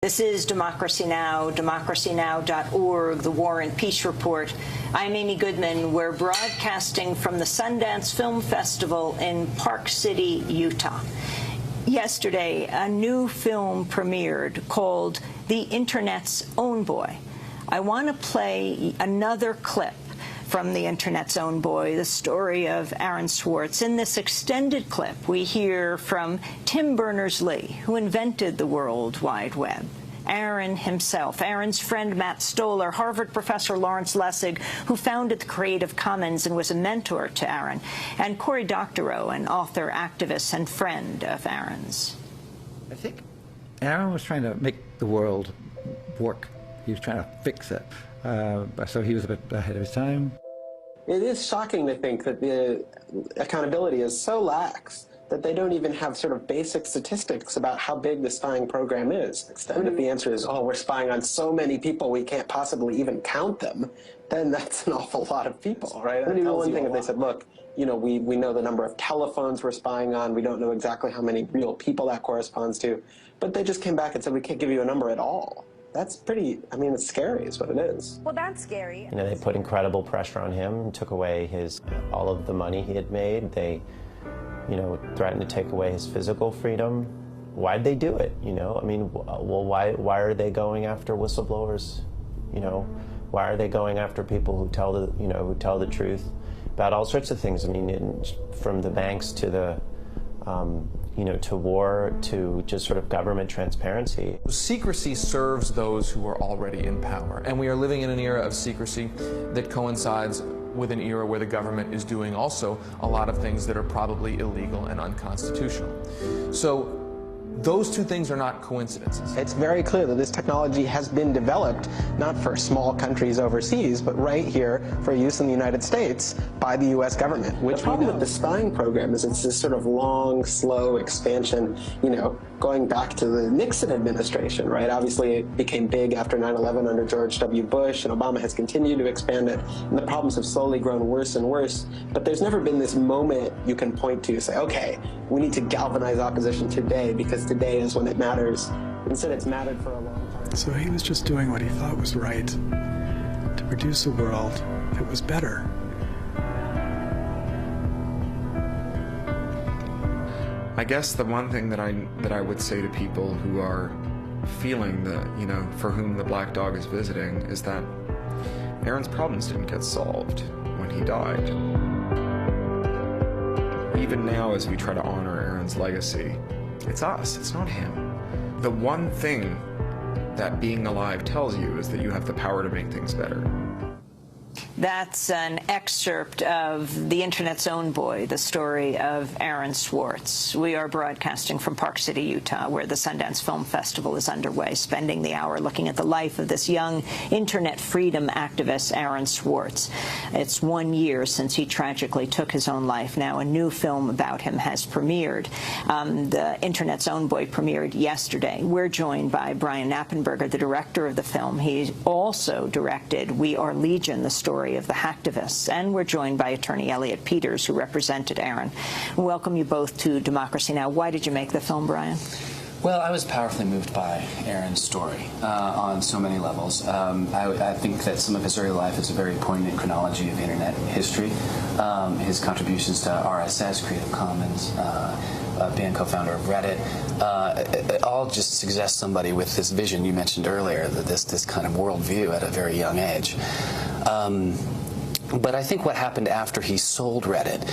This is Democracy Now!, democracynow.org, the War and Peace Report. I'm Amy Goodman. We're broadcasting from the Sundance Film Festival in Park City, Utah. Yesterday, a new film premiered called The Internet's Own Boy. I want to play another clip from The Internet's Own Boy, the story of Aaron Swartz. In this extended clip, we hear from Tim Berners-Lee, who invented the World Wide Web. Aaron himself, Aaron's friend Matt Stoller, Harvard professor Lawrence Lessig, who founded the Creative Commons and was a mentor to Aaron, and Cory Doctorow, an author, activist, and friend of Aaron's. I think Aaron was trying to make the world work. He was trying to fix it. So he was a bit ahead of his time. It is shocking to think that the accountability is so lax that they don't even have sort of basic statistics about how big the spying program is. And if the answer is, oh, we're spying on so many people we can't possibly even count them, then that's an awful lot of people, right? It would be one thing if they said, look, you know, we know the number of telephones we're spying on, we don't know exactly how many real people that corresponds to, but they just came back and said, we can't give you a number at all. That's pretty, I mean, it's scary is what it is. Well, that's scary. You know, they put incredible pressure on him, took away all of the money he had made. They, you know, threatened to take away his physical freedom. Why'd they do it, you know? I mean, well, why are they going after whistleblowers, you know? Why are they going after people who tell the truth about all sorts of things? I mean, from the banks to the, you know, to war, to just sort of government transparency. Secrecy serves those who are already in power, and we are living in an era of secrecy that coincides with an era where the government is doing also a lot of things that are probably illegal and unconstitutional. So those two things are not coincidences. It's very clear that this technology has been developed not for small countries overseas, but right here for use in the United States by the U.S. government. The problem with the spying program is it's this sort of long, slow expansion, you know, going back to the Nixon administration, right? Obviously, it became big after 9/11 under George W. Bush, and Obama has continued to expand it, and the problems have slowly grown worse and worse. But there's never been this moment you can point to, say, okay, we need to galvanize opposition today because today is when it matters. Instead, it's mattered for a long time. So he was just doing what he thought was right, to produce a world that was better. I guess the one thing that I would say to people who are feeling that, you know, for whom the black dog is visiting, is that Aaron's problems didn't get solved when he died. Even now, as we try to honor Aaron's legacy, it's us, it's not him. The one thing that being alive tells you is that you have the power to make things better. That's an excerpt of The Internet's Own Boy, the story of Aaron Swartz. We are broadcasting from Park City, Utah, where the Sundance Film Festival is underway, spending the hour looking at the life of this young Internet freedom activist, Aaron Swartz. It's 1 year since he tragically took his own life. Now a new film about him has premiered. The Internet's Own Boy premiered yesterday. We're joined by Brian Knappenberger, the director of the film. He also directed We Are Legion, the story of the hacktivists, and we're joined by attorney Elliot Peters, who represented Aaron. Welcome you both to Democracy Now! Why did you make the film, Brian? Well, I was powerfully moved by Aaron's story on so many levels. I think that some of his early life is a very poignant chronology of Internet history. His contributions to RSS, Creative Commons, being co-founder of Reddit, it all just suggests somebody with this vision you mentioned earlier, that this kind of worldview at a very young age. But I think what happened after he sold Reddit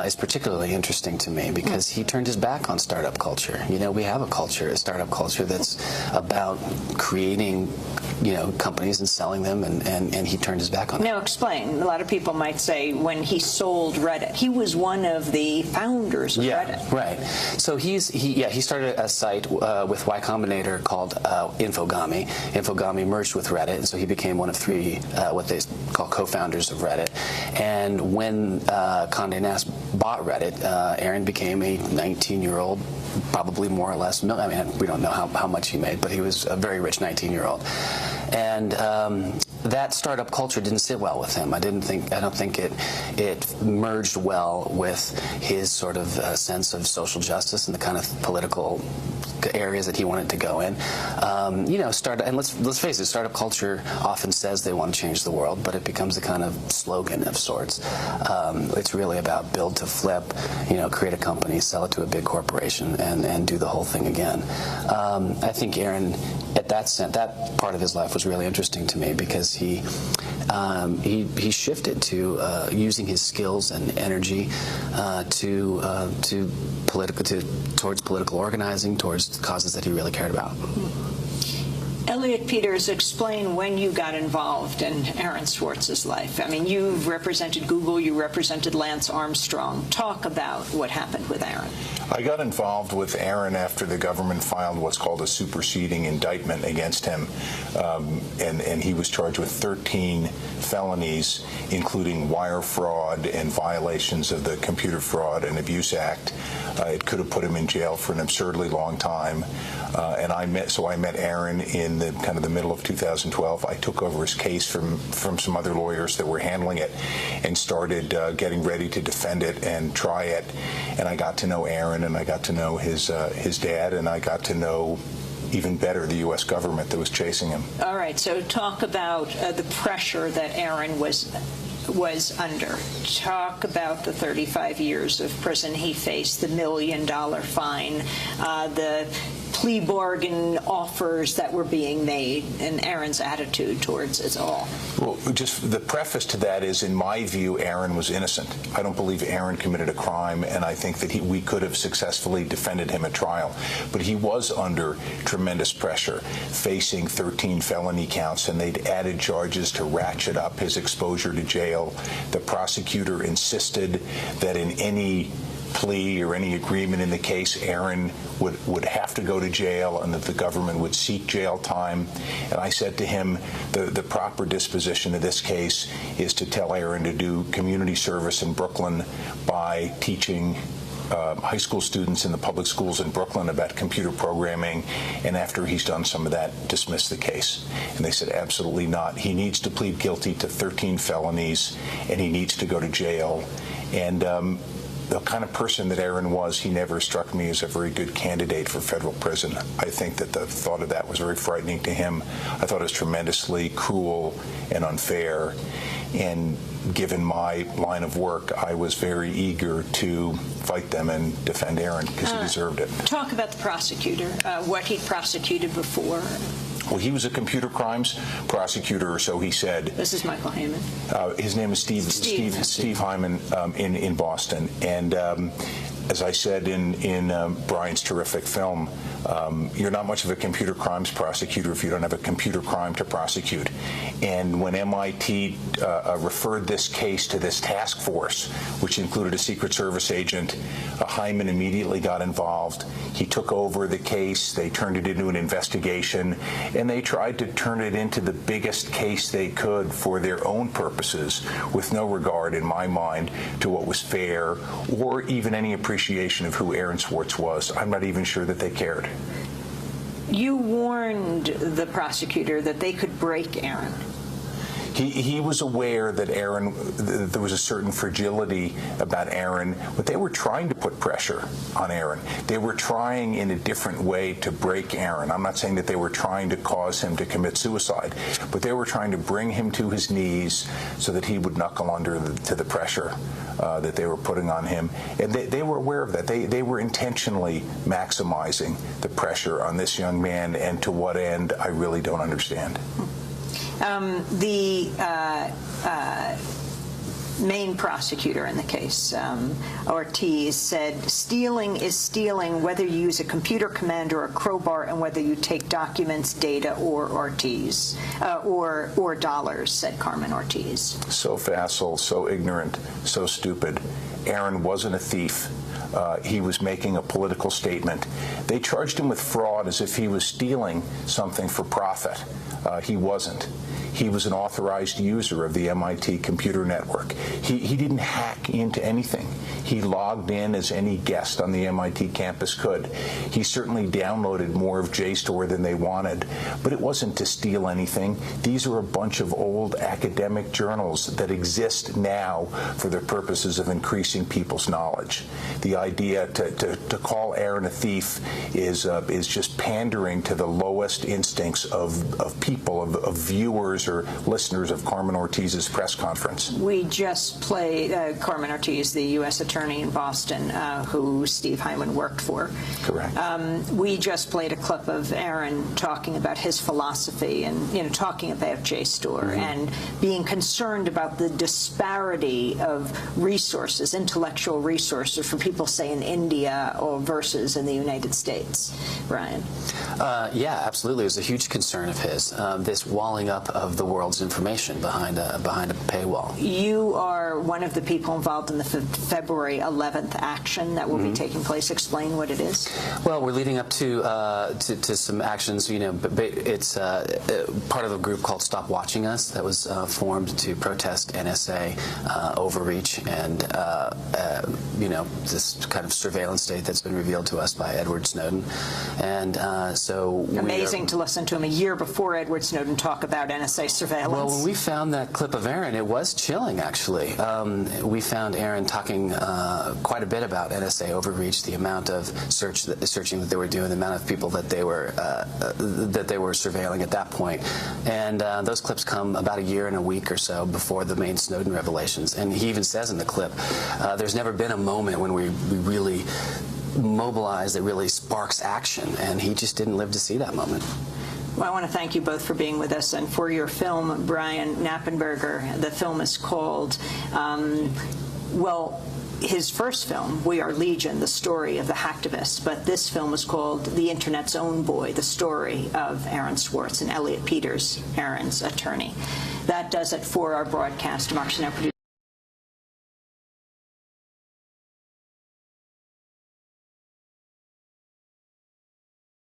is particularly interesting to me, because he turned his back on startup culture. You know, we have a startup culture that's about creating, you know, companies and selling them, and he turned his back on it. Now explain. A lot of people might say when he sold Reddit, he was one of the founders of Reddit. Right. So he started a site with Y Combinator called Infogami. Infogami merged with Reddit, and so he became one of three what they call co-founders of Reddit. And when Condé Nast bought Reddit, Aaron became a 19-year-old, probably more or less. I mean, we don't know how much he made, but he was a very rich 19-year-old. And that startup culture didn't sit well with him. I don't think it merged well with his sort of sense of social justice and the kind of political areas that he wanted to go in. And let's face it, startup culture often says they want to change the world, but it becomes a kind of slogan of sorts. It's really about build to flip, create a company, sell it to a big corporation, and do the whole thing again. I think Aaron, at that part of his life was really interesting to me because he shifted to using his skills and energy towards political organizing, towards causes that he really cared about. Elliot Peters, explain when you got involved in Aaron Swartz's life. I mean, you've represented Google, you represented Lance Armstrong. Talk about what happened with Aaron. I got involved with Aaron after the government filed what's called a superseding indictment against him, and he was charged with 13 felonies, including wire fraud and violations of the Computer Fraud and Abuse Act. It could have put him in jail for an absurdly long time. And I met Aaron in the kind of the middle of 2012. I took over his case from some other lawyers that were handling it, and started getting ready to defend it and try it. And I got to know Aaron, and I got to know his dad, and I got to know even better the U.S. government that was chasing him. All right. So talk about the pressure that Aaron was under. Talk about the 35 years of prison he faced, the $1 million fine, the plea bargain offers that were being made, and Aaron's attitude towards it all. Well, just the preface to that is, in my view, Aaron was innocent. I don't believe Aaron committed a crime, and I think that we could have successfully defended him at trial. But he was under tremendous pressure, facing 13 felony counts, and they'd added charges to ratchet up his exposure to jail. The prosecutor insisted that in any plea or any agreement in the case, Aaron would have to go to jail, and that the government would seek jail time. And I said to him, the proper disposition of this case is to tell Aaron to do community service in Brooklyn by teaching high school students in the public schools in Brooklyn about computer programming, and after he's done some of that, dismiss the case. And they said, absolutely not. He needs to plead guilty to 13 felonies, and he needs to go to jail. And the kind of person that Aaron was, he never struck me as a very good candidate for federal prison. I think that the thought of that was very frightening to him. I thought it was tremendously cruel and unfair. And given my line of work, I was very eager to fight them and defend Aaron because he deserved it. Talk about the prosecutor, what he prosecuted before. Well, he was a computer crimes prosecutor, or so he said. This is Michael Heyman. His name is Steve Hyman in Boston. And as I said in Brian's terrific film, you're not much of a computer crimes prosecutor if you don't have a computer crime to prosecute. And when MIT referred this case to this task force, which included a Secret Service agent, Hyman immediately got involved. He took over the case. They turned it into an investigation, and they tried to turn it into the biggest case they could for their own purposes, with no regard, in my mind, to what was fair or even any appreciation of who Aaron Swartz was. I'm not even sure that they cared. You warned the prosecutor that they could break Aaron. He was aware that Aaron, there was a certain fragility about Aaron, but they were trying to put pressure on Aaron. They were trying in a different way to break Aaron. I'm not saying that they were trying to cause him to commit suicide, but they were trying to bring him to his knees so that he would knuckle under to the pressure that they were putting on him. And they were aware of that. They were intentionally maximizing the pressure on this young man, and to what end, I really don't understand. The main prosecutor in the case, Ortiz, said stealing is stealing whether you use a computer command or a crowbar, and whether you take documents, data, or Ortiz, or dollars, said Carmen Ortiz. So facile, so ignorant, so stupid. Aaron wasn't a thief. He was making a political statement. They charged him with fraud as if he was stealing something for profit. He wasn't. He was an authorized user of the MIT computer network. He didn't hack into anything. He logged in as any guest on the MIT campus could. He certainly downloaded more of JSTOR than they wanted, but it wasn't to steal anything. These are a bunch of old academic journals that exist now for the purposes of increasing people's knowledge. The idea to call Aaron a thief is just pandering to the lowest instincts of people, of viewers or listeners of Carmen Ortiz's press conference. We just played Carmen Ortiz, the U.S. attorney in Boston, who Steve Hyman worked for. Correct. We just played a clip of Aaron talking about his philosophy and talking about JSTOR and being concerned about the disparity of resources, intellectual resources, for people, say, in India or versus in the United States. Brian? Yeah, absolutely. It was a huge concern of his, this walling up of the world's information behind a paywall. You are one of the people involved in the February 11th action that will be taking place. Explain what it is. Well, we're leading up to some actions. You know, it's part of a group called Stop Watching Us that was formed to protest NSA overreach and you know, this kind of surveillance state that's been revealed to us by Edward Snowden. And so amazing to listen to him a year before Edward Snowden talk about NSA surveillance. Well, when we found that clip of Aaron, it was chilling, actually. We found Aaron talking quite a bit about NSA overreach, the amount of searching that they were doing, the amount of people that they were surveilling at that point. And those clips come about a year and a week or so before the main Snowden revelations. And he even says in the clip, there's never been a moment when we really mobilize that really sparks action, and he just didn't live to see that moment. Well, I want to thank you both for being with us and for your film, Brian Knappenberger. The film is called, well, his first film, We Are Legion, the story of the hacktivists, but this film is called The Internet's Own Boy, the story of Aaron Swartz and Elliot Peters, Aaron's attorney. That does it for our broadcast. Democracy Now!